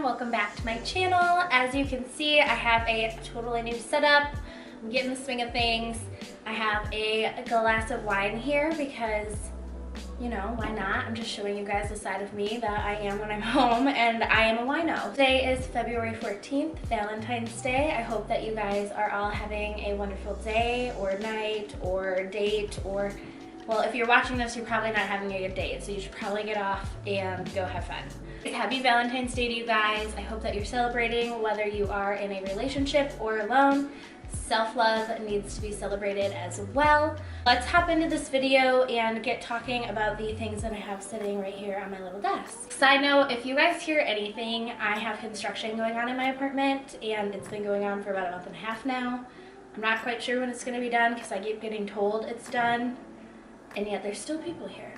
welcome back to my channel. As you can see, I have a totally new setup. I'm getting the swing of things. I have a glass of wine here because, you know, why not? I'm just showing you guys the side of me that I am when I'm home, and I am a wino. Today is February 14th, Valentine's Day. I hope that you guys are all having a wonderful day or night or date, or, well, if you're watching this, you're probably not having a good date, so you should probably get off and go have fun. Happy Valentine's Day to you guys. I hope that you're celebrating whether you are in a relationship or alone. Self-love needs to be celebrated as well. Let's hop into this video and get talking about the things that I have sitting right here on my little desk. Side note, if you guys hear anything, I have construction going on in my apartment, and it's been going on for about a month and a half now. I'm not quite sure when it's going to be done because I keep getting told it's done, and yet there's still people here.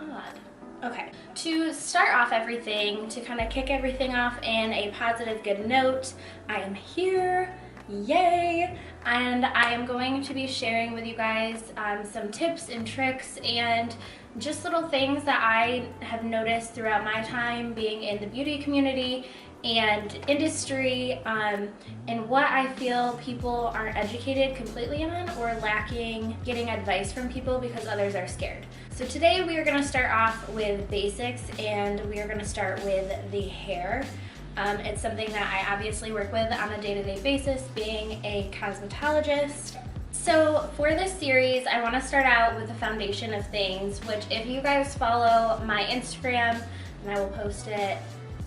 Odd. Okay, to start off everything, to kind of kick everything off in a positive, good note, I am here, yay, and I am going to be sharing with you guys some tips and tricks and just little things that I have noticed throughout my time being in the beauty community and industry, and what I feel people aren't educated completely on or lacking getting advice from people because others are scared. So today we are going to start off with basics, and we are going to start with the hair. It's something that I obviously work with on a day-to-day basis, being a cosmetologist. So for this series, I want to start out with the foundation of things, which if you guys follow my Instagram, and I will post it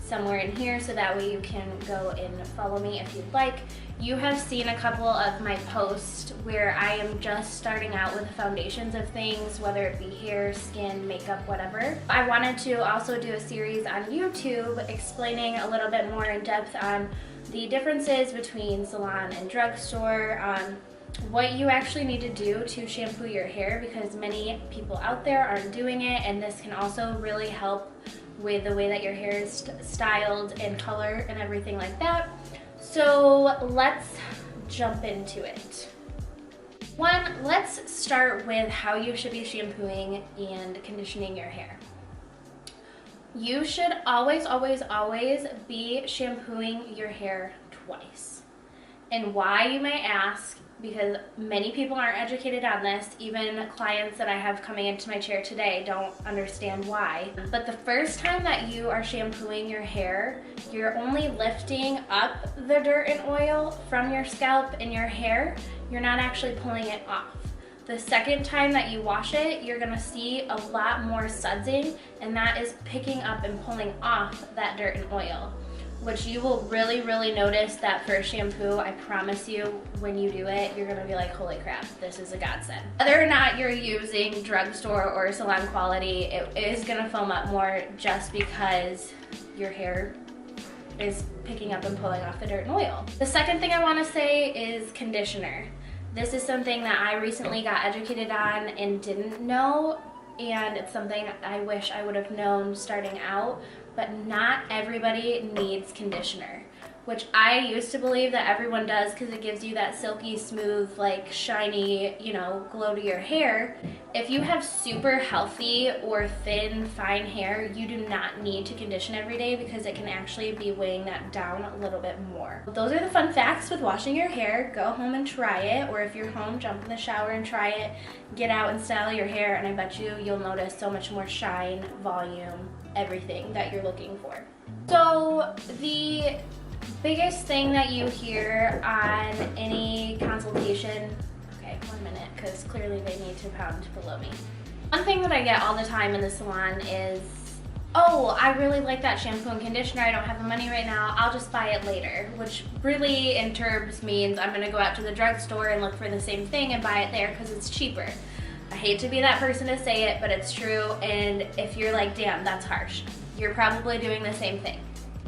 somewhere in here so that way you can go and follow me if you'd like. You have seen a couple of my posts where I am just starting out with the foundations of things, whether it be hair, skin, makeup, whatever. I wanted to also do a series on YouTube explaining a little bit more in depth on the differences between salon and drugstore, what you actually need to do to shampoo your hair, because many people out there aren't doing it, and this can also really help with the way that your hair is styled and color and everything like that. So let's jump into it. One, let's start with how you should be shampooing and conditioning your hair. You should always, always, always be shampooing your hair twice. And why, you may ask, because many people aren't educated on this. Even clients that I have coming into my chair today don't understand why. But the first time that you are shampooing your hair, you're only lifting up the dirt and oil from your scalp and your hair. You're not actually pulling it off. The second time that you wash it, you're gonna see a lot more sudsing, and that is picking up and pulling off that dirt and oil, which you will really, really notice that first shampoo. I promise you, when you do it, you're gonna be like, holy crap, this is a godsend. Whether or not you're using drugstore or salon quality, it is gonna foam up more just because your hair is picking up and pulling off the dirt and oil. The second thing I wanna say is conditioner. This is something that I recently got educated on and didn't know, and it's something I wish I would have known starting out. But not everybody needs conditioner, which I used to believe that everyone does because it gives you that silky smooth, like shiny, you know, glow to your hair. If you have super healthy or thin, fine hair, you do not need to condition every day because it can actually be weighing that down a little bit more. Those are the fun facts with washing your hair. Go home and try it, or if you're home, jump in the shower and try it. Get out and style your hair, and I bet you'll notice so much more shine, volume, everything that you're looking for. So the biggest thing that you hear on any consultation, okay, 1 minute, because clearly they need to pound below me. One thing that I get all the time in the salon is, oh, I really like that shampoo and conditioner, I don't have the money right now, I'll just buy it later, which really in terms means I'm gonna go out to the drugstore and look for the same thing and buy it there because it's cheaper. I hate to be that person to say it, but it's true, and if you're like, damn, that's harsh, you're probably doing the same thing.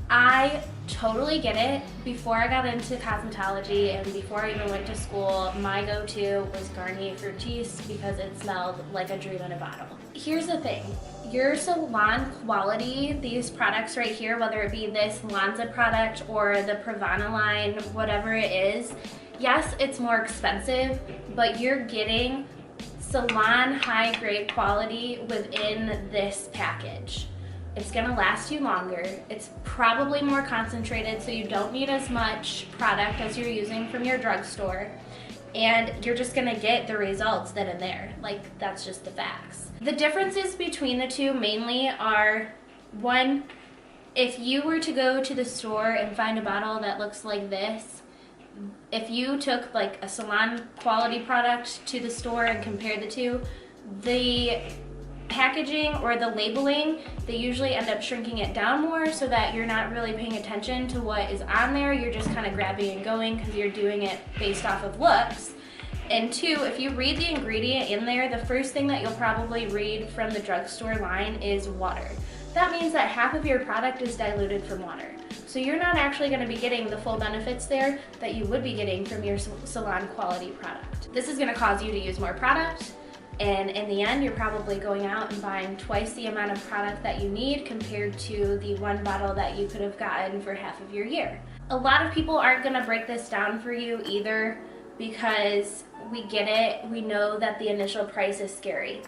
I totally get it. Before I got into cosmetology and before I even went to school, my go-to was Garnier Fructis because it smelled like a dream in a bottle. Here's the thing, your salon quality, these products right here, whether it be this Lanza product or the Pravana line, whatever it is, yes, it's more expensive, but you're getting salon high grade quality within this package. It's gonna last you longer. It's probably more concentrated, so you don't need as much product as you're using from your drugstore. And you're just gonna get the results that are there. Like, that's just the facts. The differences between the two mainly are, one, if you were to go to the store and find a bottle that looks like this, if you took like a Salon quality product to the store and compared the two, the packaging or the labeling, they usually end up shrinking it down more so that you're not really paying attention to what is on there. You're just kind of grabbing and going because you're doing it based off of looks. And two, if you read the ingredient in there, the first thing that you'll probably read from the drugstore line is water. That means that half of your product is diluted from water. So you're not actually going to be getting the full benefits there that you would be getting from your Salon quality product. This is going to cause you to use more product, and in the end, you're probably going out and buying twice the amount of product that you need compared to the one bottle that you could have gotten for half of your year. A lot of people aren't going to break this down for you either, because we get it. We know that the initial price is scary.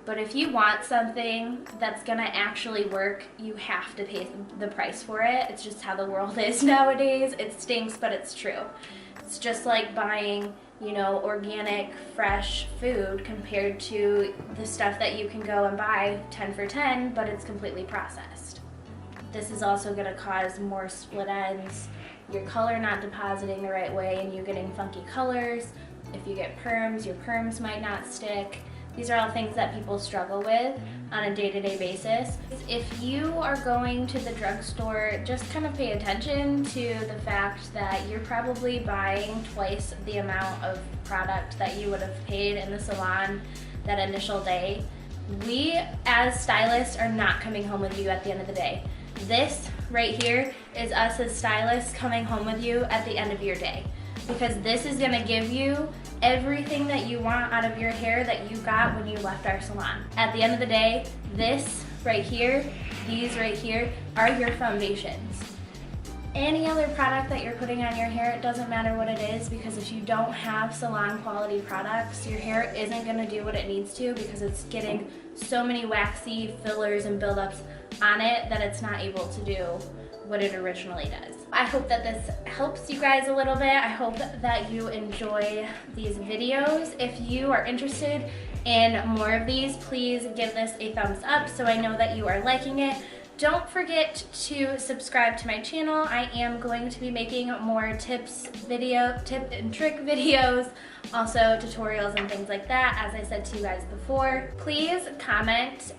But if you want something that's gonna actually work, you have to pay the price for it. It's just how the world is nowadays. It stinks, but it's true. It's just like buying, you know, organic, fresh food compared to the stuff that you can go and buy 10 for 10, but it's completely processed. This is also gonna cause more split ends, your color not depositing the right way and you getting funky colors. If you get perms, your perms might not stick. These are all things that people struggle with on a day-to-day basis. If you are going to the drugstore, just kind of pay attention to the fact that you're probably buying twice the amount of product that you would have paid in the salon that initial day. We, as stylists, are not coming home with you at the end of the day. This right here is us as stylists coming home with you at the end of your day, because this is gonna give you everything that you want out of your hair that you got when you left our salon. At the end of the day, this right here, these right here are your foundations. Any other product that you're putting on your hair, it doesn't matter what it is, because if you don't have salon quality products, your hair isn't gonna do what it needs to, because it's getting so many waxy fillers and buildups on it that it's not able to do what it originally does. I hope that this helps you guys a little bit. I hope that you enjoy these videos. If you are interested in more of these, please give this a thumbs up so I know that you are liking it. Don't forget to subscribe to my channel. I am going to be making more tip and trick videos, also tutorials and things like that, as I said to you guys before. Please comment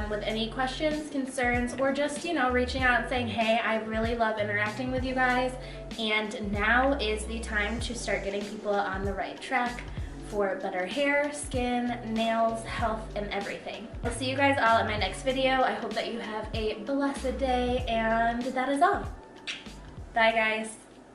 with any questions, concerns, or just, you know, reaching out and saying, hey, I really love interacting with you guys, and now is the time to start getting people on the right track for better hair, skin, nails, health, and everything. I'll see you guys all in my next video. I hope that you have a blessed day, and that is all. Bye, guys.